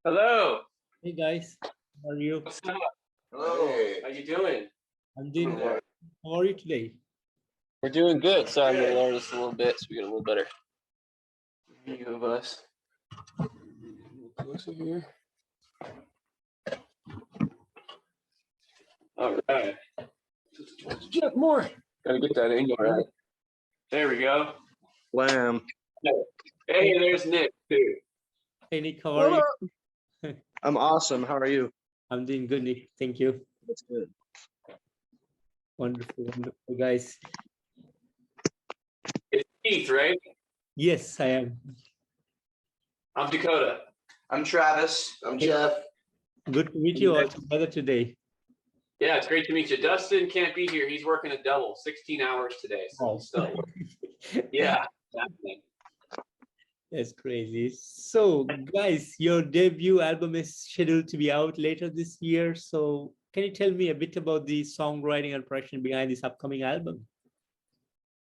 Hello. Hey guys, how are you? What's up? Hello. Hey. How you doing? I'm doing good. How are you today? We're doing good. Sorry, I'm gonna lower this a little bit so we get a little better view of us. A little closer here. All right. Jump more. Gotta get that angle right. There we go. Wham. Hey, there's Nick too. Hey Nick, how are you? I'm awesome. How are you? I'm doing good, Nick. Thank you. That's good. Wonderful, wonderful guys. It's Keith, right? Yes, I am. I'm Dakota. I'm Travis. I'm Jeff. Good to meet you all together today. Yeah, it's great to meet you. Dustin can't be here. He's working a double, 16 hours today. So he's still working. Yeah, exactly. That's crazy. So, guys, your debut album is scheduled to be out later this year. So, can you tell me a bit about the songwriting and production behind this upcoming album?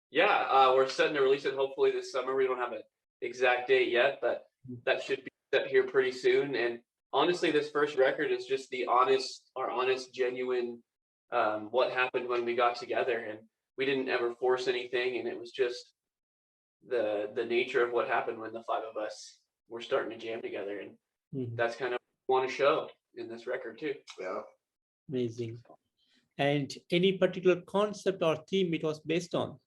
Yeah, we're setting to release it hopefully this summer. We don't have an exact date yet, but that should be set here pretty soon. And honestly, this first record is just our honest, genuine, what happened when we got together. And we didn't ever force anything, and it was just the nature of what happened when the five of us were starting to jam together, and that's kind of what we want to show in this record too. Yeah. Amazing. And any particular concept or theme it was based on?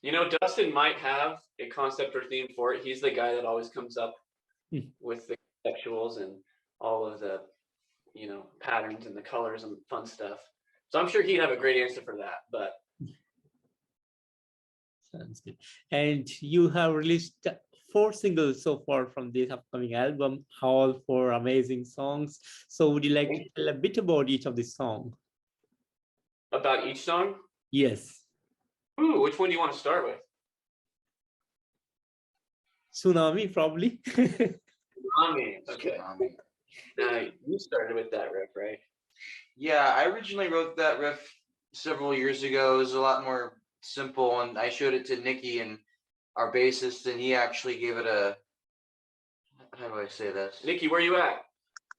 You know, Dustin might have a concept or theme for it. He's the guy that always comes up with the conceptuals and all of the, patterns and the colors and fun stuff. So I'm sure he'd have a great answer for that, but sounds good. And you have released 4 singles so far from this upcoming album, all 4 amazing songs. So would you like to tell a bit about each of the songs? About each song? Yes. Ooh, which one do you want to start with? Tsunami, probably. Tsunami. Okay. Tsunami. Now, you started with that riff, right? Yeah, I originally wrote that riff several years ago. It was a lot more simple, and I showed it to Nikki, and our bassist, and he actually gave it a, how do I say this? Nikki, where you at?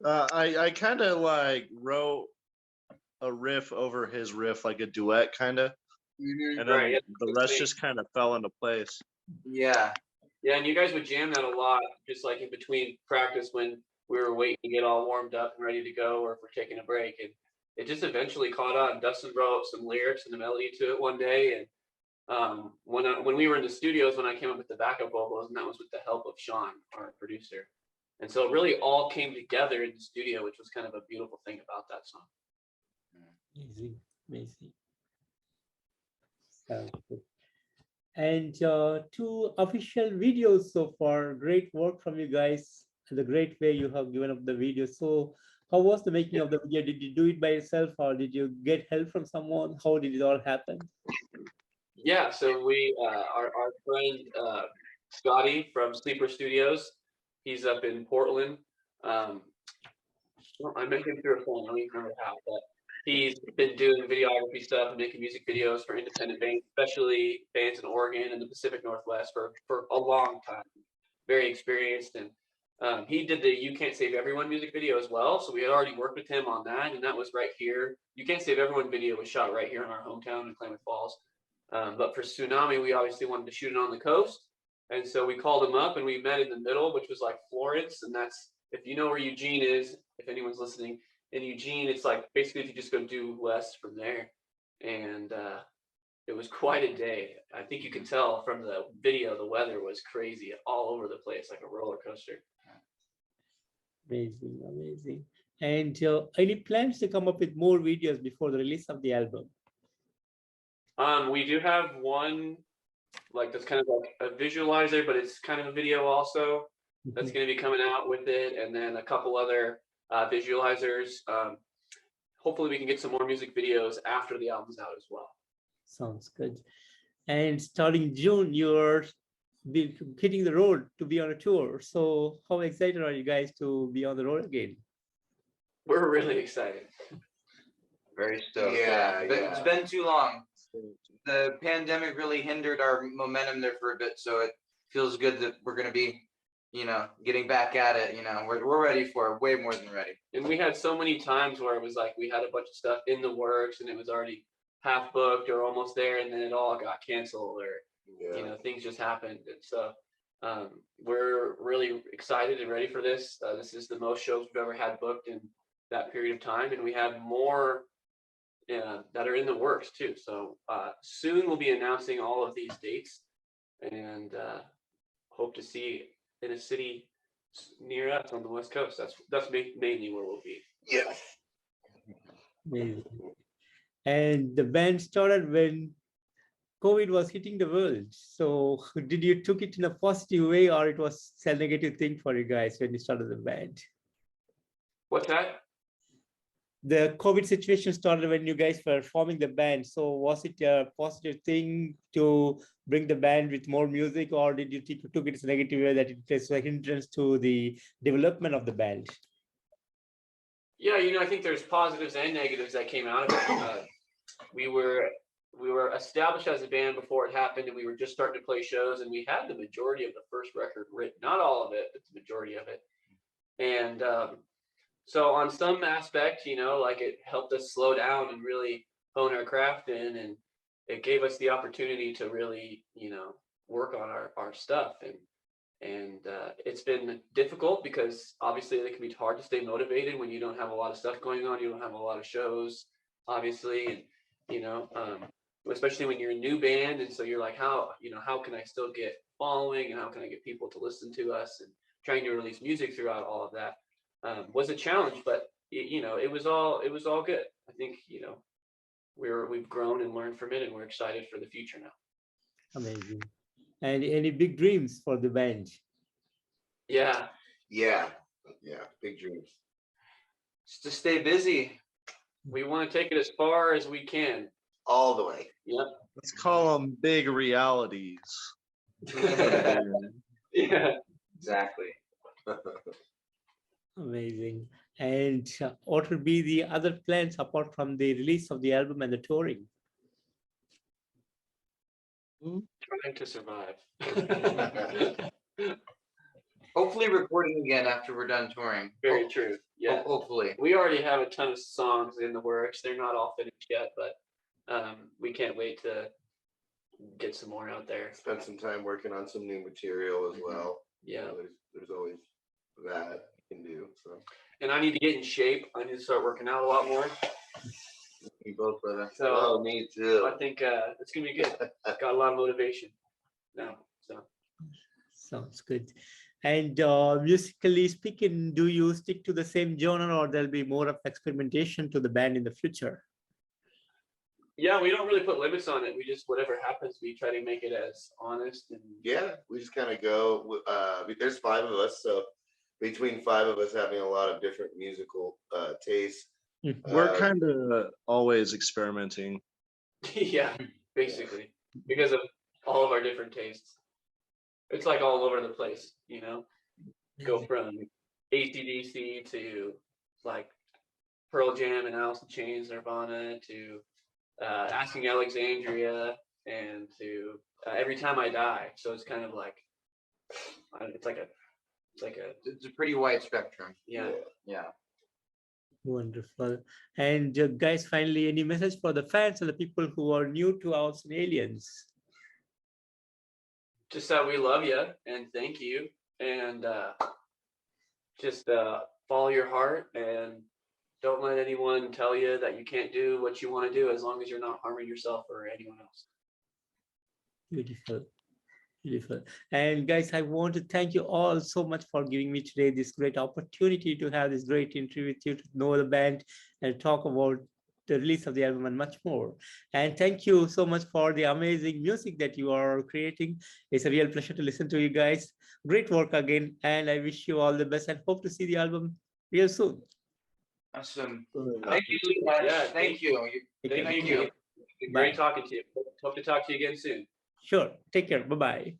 I kind of like wrote a riff over his riff, like a duet kind of. And then the rest just kind of fell into place. Yeah. Yeah, and you guys would jam that a lot, just like in between practice when we were waiting to get all warmed up and ready to go, or if we're taking a break. And it just eventually caught on. Dustin wrote some lyrics and a melody to it one day. And when we were in the studios, when I came up with the backup vocals, and that was with the help of Sean, our producer. And so it really all came together in the studio, which was kind of a beautiful thing about that song. Amazing, amazing. And 2 official videos so far. Great work from you guys, and the great way you have given up the video. So how was the making of the video? Did you do it by yourself, or did you get help from someone? How did it all happen? Yeah, so we our friend Scotty from Sleeper Studios, he's up in Portland. I met him through a phone. I don't even remember how, but he's been doing videography stuff and making music videos for independent bands, especially bands in Oregon and the Pacific Northwest for a long time. Very experienced, and he did the "You Can't Save Everyone" music video as well. So we had already worked with him on that, and that was right here. "You Can't Save Everyone" video was shot right here in our hometown in Klamath Falls. But for Tsunami, we obviously wanted to shoot it on the coast, and so we called him up and we met in the middle, which was like Florence, and that's, if you know where Eugene is, if anyone's listening. In Eugene, it's like basically if you just go due west from there. And it was quite a day. I think you can tell from the video, the weather was crazy all over the place, like a roller coaster. Amazing, amazing. And any plans to come up with more videos before the release of the album? We do have one, like that's kind of like a visualizer, but it's kind of a video also. That's going to be coming out with it, and then a couple other visualizers. Hopefully we can get some more music videos after the album's out as well. Sounds good. And starting June, you're hitting the road to be on a tour. So how excited are you guys to be on the road again? We're really excited. Very stoked. Yeah. It's been too long. The pandemic really hindered our momentum there for a bit, so it feels good that we're going to be getting back at it. We're ready for it, way more than ready. And we had so many times where it was like we had a bunch of stuff in the works and it was already half booked or almost there, and then it all got canceled, or things just happened. And so we're really excited and ready for this. This is the most shows we've ever had booked in that period of time, and we have more that are in the works too. So soon we'll be announcing all of these dates, and hope to see in a city near us on the West Coast. That's mainly where we'll be. Yeah. Amazing. And the band started when COVID was hitting the world. So did you took it in a positive way, or it was a negative thing for you guys when you started the band? What's that? The COVID situation started when you guys were forming the band. So was it a positive thing to bring the band with more music, or did you took it as a negative way that it was a hindrance to the development of the band? Yeah, I think there's positives and negatives that came out of it. We were established as a band before it happened, and we were just starting to play shows, and we had the majority of the first record written, not all of it, but the majority of it. And so on some aspect, like it helped us slow down and really hone our craft in, and it gave us the opportunity to really, work on our stuff. And it's been difficult because obviously it can be hard to stay motivated when you don't have a lot of stuff going on. You don't have a lot of shows, obviously, and especially when you're a new band. And so you're like, how can I still get following, and how can I get people to listen to us, and trying to release music throughout all of that was a challenge, but it was all good. I think, we've grown and learned from it, and we're excited for the future now. Amazing. And any big dreams for the band? Yeah, big dreams. Just to stay busy. we want to take it as far as we can. All the way. Yep. Let's call them big realities. Yeah. Exactly. Amazing. And what will be the other plans apart from the release of the album and the touring? Trying to survive. Hopefully recording again after we're done touring. Very true. Yeah. Hopefully. We already have a ton of songs in the works. They're not all finished yet, but we can't wait to get some more out there. Spend some time working on some new material as well. Yeah. There's always that you can do. So. And I need to get in shape. I need to start working out a lot more. We both for that. So oh, me too. I think it's gonna be good. Got a lot of motivation now. So Sounds good. And musically speaking, do you stick to the same genre, or there'll be more of experimentation to the band in the future? yeah, we don't really put limits on it. We just, whatever happens, we try to make it as honest and Yeah, we just kind of go. There's 5 of us, so between 5 of us having a lot of different musical tastes. We're kind of always experimenting. yeah, basically, because of all of our different tastes. It's like all over the place, go from AC/DC to like Pearl Jam and Alice in Chains, Nirvana, to Asking Alexandria, and to Every Time I Die. So it's kind of like, it's a pretty wide spectrum. yeah. Wonderful. And guys, finally, any message for the fans and the people who are new to Owls and Aliens? Just that we love you and thank you, and just follow your heart, and don't let anyone tell you that you can't do what you want to do, as long as you're not harming yourself or anyone else. Beautiful. Beautiful. And guys, I want to thank you all so much for giving me today this great opportunity to have this great interview with you, to know the band and talk about the release of the album and much more. And thank you so much for the amazing music that you are creating. It's a real pleasure to listen to you guys. Great work again. And I wish you all the best and hope to see the album real soon. Awesome. Thank you so much. Yeah, thank you. Thank you. Great talking to you. Hope to talk to you again soon. Sure. Take care. Bye-bye.